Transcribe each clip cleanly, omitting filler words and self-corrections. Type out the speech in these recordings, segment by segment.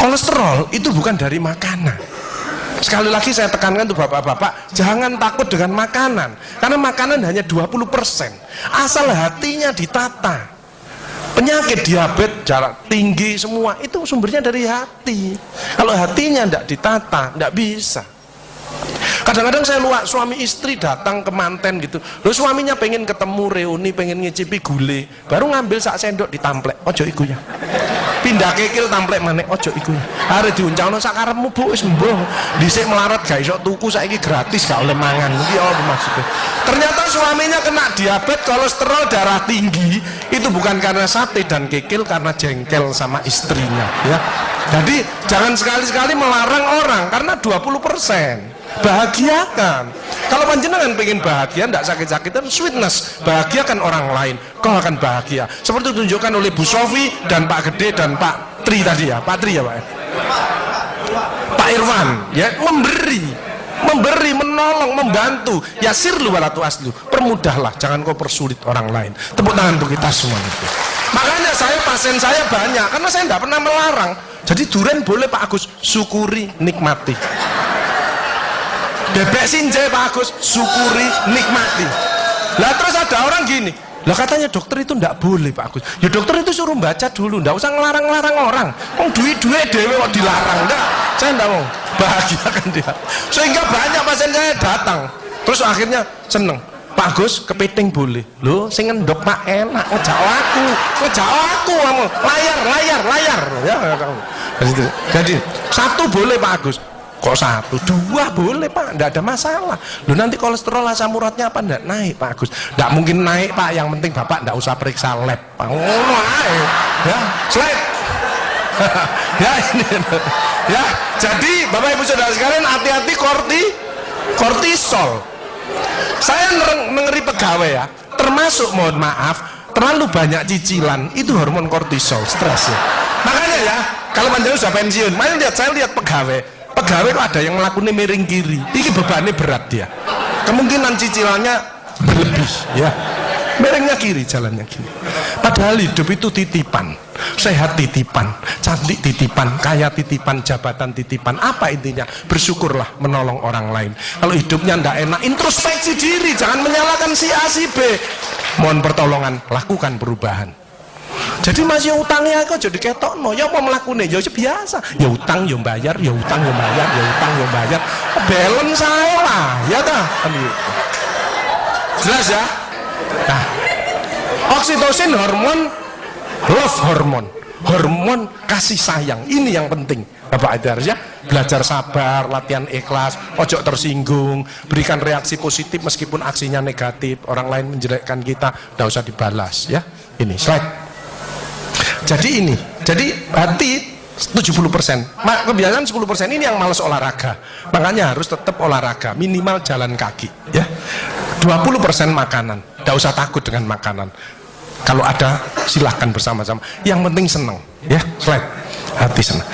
Kolesterol itu bukan dari makanan. Sekali lagi saya tekankan tuh bapak-bapak, jangan takut dengan makanan, karena makanan hanya 20%, asal hatinya ditata. Penyakit diabetes, darah tinggi, semua itu sumbernya dari hati. Kalau hatinya tidak ditata, tidak bisa. Kadang-kadang saya lihat suami istri datang ke manten gitu, loh suaminya pengen ketemu reuni, pengen ngicipi gule, baru ngambil sak sendok ditamplek, ojo iku ya. Pindah kekil tamplek manek, ojo iku ya. Are diuncangno sak karepmu Bu, wis mbuh. Dhisik melarat gak iso tuku, saiki gratis gak oleh mangan. Iki apa maksudnya? Ternyata suaminya kena diabetes, kolesterol, darah tinggi, itu bukan karena sate dan kekil, karena jengkel sama istrinya ya. Jadi jangan sekali-sekali melarang orang karena 20%. Bahagiakan. Kalau panjenengan pengen bahagia, tidak sakit-sakitan, sweetness, bahagiakan orang lain, kau akan bahagia. Seperti ditunjukkan oleh Bu Sofi dan Pak Gede dan Pak Tri tadi ya, Pak Tri ya Pak. Pak Irwan ya, memberi, menolong, membantu. Yasirlu walatu aslu, permudahlah, jangan kau persulit orang lain. Tepuk tangan untuk kita semua itu. Makanya pasien saya banyak, karena saya tidak pernah melarang. Jadi durian boleh Pak Agus, syukuri, nikmati. Bebek sinjai Pak Agus, syukuri, nikmati. Lah terus ada orang gini, lah katanya dokter itu ndak boleh Pak Agus. Ya dokter itu suruh baca dulu, ndak usah ngelarang-larang orang. Duit-duit dewe kok dilarang, enggak. Saya ndak mau, bahagiakan dia. Sehingga banyak pasien saya datang, terus akhirnya seneng. Pak Agus, kepiting boleh. Loh, sing ngendok Pak enak, ngejak aku kamu. Layar. Ya, jadi satu boleh Pak Agus. Kok satu, dua boleh Pak, enggak ada masalah. Loh nanti kolesterol asam uratnya apa enggak naik Pak Agus? Enggak mungkin naik Pak, yang penting Bapak enggak usah periksa lab. Pak, ngono ae. Ya, slide. Ya ini. Ya, jadi Bapak Ibu Saudara sekalian hati-hati kortisol. Saya ngeri pegawai ya, termasuk mohon maaf, terlalu banyak cicilan, itu hormon kortisol, stres ya. Makanya ya, kalau panjenengan sudah pensiun, saya lihat pegawai kok ada yang melakukan miring kiri, ini bebannya berat dia, kemungkinan cicilannya berlebih ya, miringnya kiri, jalannya kiri. Padahal hidup itu titipan, sehat titipan, cantik titipan, kaya titipan, jabatan titipan. Apa intinya? Bersyukurlah, menolong orang lain. Kalau hidupnya ndak enak, introspeksi diri, jangan menyalahkan si A si B, mohon pertolongan, lakukan perubahan. Jadi masih utangnya kok jadi ketok no, ya apa melakukannya, ya biasa, ya utang ya bayar, ya utang ya bayar, ya utang ya bayar, balance saya lah, ya dah, jelas ya. Nah, oksitosin hormon love hormon kasih sayang, ini yang penting Bapak Ibu ya. Belajar sabar, latihan ikhlas, ojo tersinggung, berikan reaksi positif meskipun aksinya negatif, orang lain menjelekkan kita, tidak usah dibalas ya. Ini slide. Jadi hati 70%, kebiasaan 10% ini yang malas olahraga, makanya harus tetap olahraga, minimal jalan kaki ya. 20% makanan, tidak usah takut dengan makanan, kalau ada silahkan bersama-sama, yang penting senang ya. Slide, hati senang.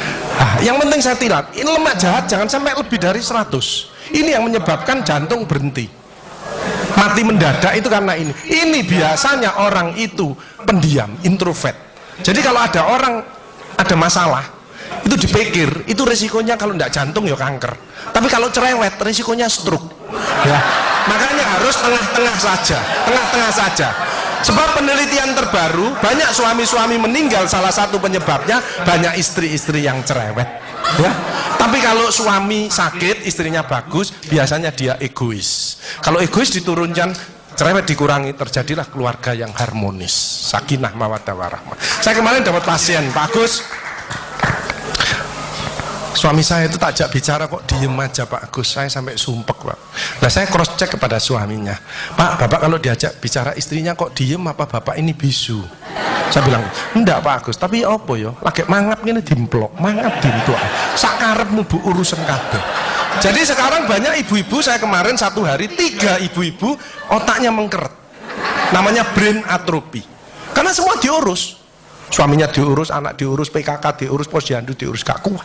Yang penting saya tirat, ini lemak jahat jangan sampai lebih dari 100, ini yang menyebabkan jantung berhenti, mati mendadak itu karena ini biasanya orang itu pendiam, introvert. Jadi kalau ada orang ada masalah itu dipikir, itu resikonya kalau tidak jantung ya kanker, tapi kalau cerewet resikonya stroke ya. Makanya harus tengah-tengah saja. Sebab penelitian terbaru, banyak suami-suami meninggal, salah satu penyebabnya banyak istri-istri yang cerewet ya. Tapi kalau suami sakit, istrinya bagus, biasanya dia egois. Kalau egois diturunkan, cerewet dikurangi, terjadilah keluarga yang harmonis, sakinah mawaddah warahmah. Saya kemarin dapat pasien, Pak Agus, suami saya itu tak ajak bicara kok diem aja Pak Agus, saya sampai sumpek Pak. Nah saya cross check kepada suaminya, Pak, Bapak kalau diajak bicara istrinya kok diem, apa Bapak ini bisu? Saya bilang, enggak Pak Agus, tapi apa ya, lagi mangap gini dimplok, sakarepmu Bu urusan kabeh. Jadi sekarang banyak ibu-ibu, saya kemarin satu hari 3 ibu-ibu otaknya mengkeret, namanya brain atrophy, karena semua diurus, suaminya diurus, anak diurus, PKK diurus, posyandu diurus, gak kuat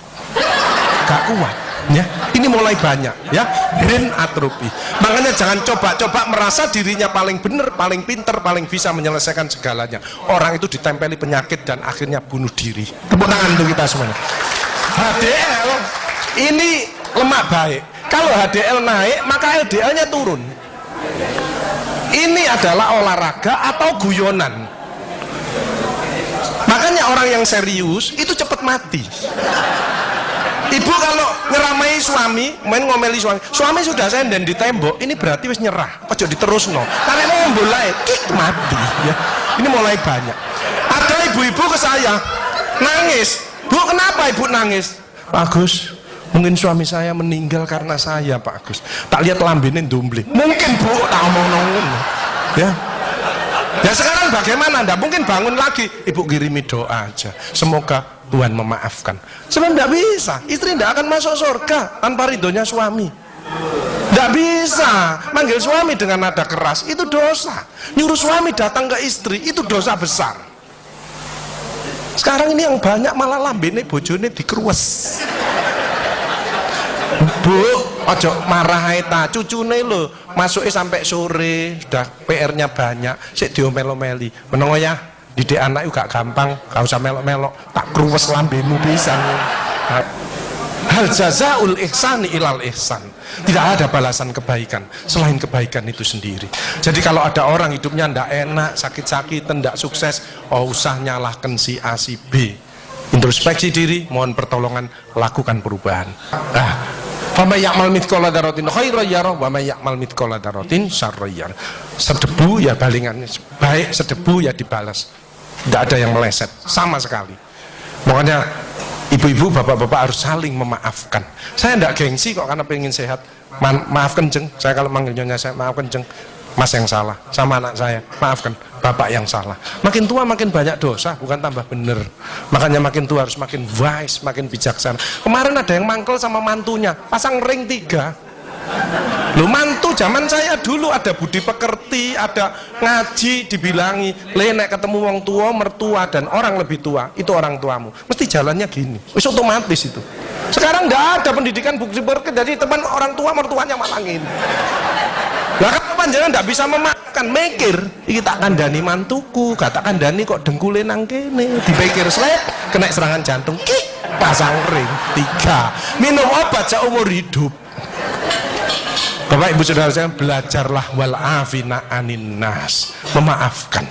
ya. Ini mulai banyak ya, brain atrophy. Makanya jangan coba-coba merasa dirinya paling benar, paling pinter, paling bisa menyelesaikan segalanya. Orang itu ditempeli penyakit dan akhirnya bunuh diri. Tepuk tangan untuk kita semuanya. HDL ini lemak baik. Kalau HDL naik, maka LDL-nya turun. Ini adalah olahraga atau guyonan. Makanya orang yang serius itu cepat mati. Ibu kalau ngeramai suami, main ngomeli suami sudah senden di tembok, ini berarti wis nyerah. Ojo diterusno. Karena mau mulai mati ya. Ini mulai banyak. Ada ibu-ibu ke saya nangis. Bu, kenapa ibu nangis? Pak Agus, mungkin suami saya meninggal karena saya, Pak Agus. Tak lihat lambene ndumbling. Mungkin Bu, tak omong-omong. Ya. Ya sekarang bagaimana? Anda mungkin bangun lagi, ibu kirimi doa aja. Semoga Tuhan memaafkan. Sebab tidak bisa, istri tidak akan masuk surga tanpa ridhonya suami. Tidak bisa manggil suami dengan nada keras, itu dosa. Nyuruh suami datang ke istri, itu dosa besar. Sekarang ini yang banyak malah lambene bojone dikeruwes. Bu, ojo marah ta, cucune lho, masuknya sampai sore, sudah PR-nya banyak, sik diomel-omeli. Menengo ya, didik anak juga gampang, gak usah melok-melok, tak kruwes lambemu pisan. Hal jazaul ihsani ilal ihsan. Tidak ada balasan kebaikan selain kebaikan itu sendiri. Jadi kalau ada orang hidupnya ndak enak, sakit-sakitan, ndak sukses, oh usah nyalahkan si A si B. Introspeksi diri, mohon pertolongan, lakukan perubahan. Fama ya'mal mithqala dzarratin khairan yarah wa may ya'mal mithqala dzarratin syarran yarah. Sedebu ya balingannya, baik sedebu ya dibalas. Tidak ada yang meleset sama sekali. Makanya ibu-ibu, bapak-bapak harus saling memaafkan. Saya tidak gengsi kok karena pengen sehat. Maaf kenceng, saya kalau manggil nyonya saya maaf kenceng. Mas yang salah, sama anak saya, maafkan, bapak yang salah. Makin tua makin banyak dosa, bukan tambah bener. Makanya makin tua harus makin wise, makin bijaksana. Kemarin ada yang mangkel sama mantunya, pasang ring 3. Loh, mantu zaman saya dulu ada budi pekerti, ada ngaji, dibilangi, nek ketemu wong tua, mertua dan orang lebih tua, itu orang tuamu. Mesti jalannya gini, wis otomatis itu. Sekarang nggak ada pendidikan budi pekerti, jadi teman orang tua mertuanya malah gini. Lah kan panjenengan ndak bisa memakan, mikir, iki tak kandhani mantuku, gak tak kandhani kok dengkule nang kene, dipikir slep, kena serangan jantung, pasang ring 3, minum obat seumur hidup. Bapak Ibu Saudara saya, belajarlah wal afina anin nas, memaafkan.